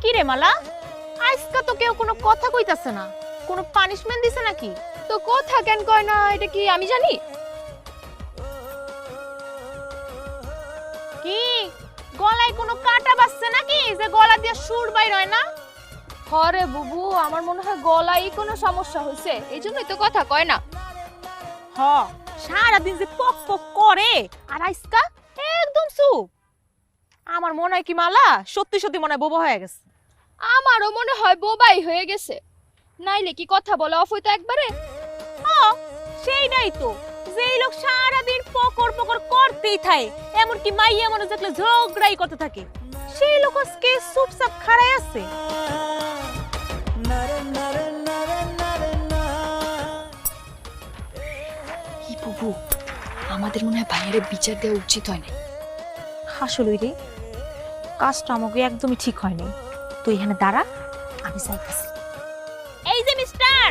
কি রে মালা, আজকে তো কেউ কোনো কথা কইতাছে না, কোনো পানিশমেন্ট দিছে নাকি? তো কথা কেন কয় না এটা কি আমি জানি? কি গলায় কোনো কাটা বাজছে নাকি যে গলা দিয়ে সুর বাইর হয় না? হরে বুবু, আমার মনে হয় গলায় কোনো সমস্যা হয়েছে, এই জন্যই তো কথা কয় না। হ, সারাদিন যে পক পক করে আর আজকা একদম চুপ। আমার মনে হয় কি মালা সত্যি সত্যি মনে হয় বোবা হয়ে গেছে। আমারও মনে হয় বোবাই হয়ে গেছে, নাইলে কি কথা বলে অফ হইতো একবারে। হ্যাঁ, সেইটাই তো, যেই লোক সারাদিন পকর পকর করতেই থাকে, এমনকি মাইয়া মনে দেখলে ঝগড়াই করতে থাকে, সেই লোক আজকে চুপচাপ খাড়াই আছে। কি বুবু, আমাদের মনে হয় ভাইয়ের বিচার দেওয়া উচিত হয় না। আসলেই রে, কাজটা আমাকে একদমই ঠিক হয়নি। তুই এখানে দাঁড়া, আমি যাইতেছি। এই যে মিস্টার,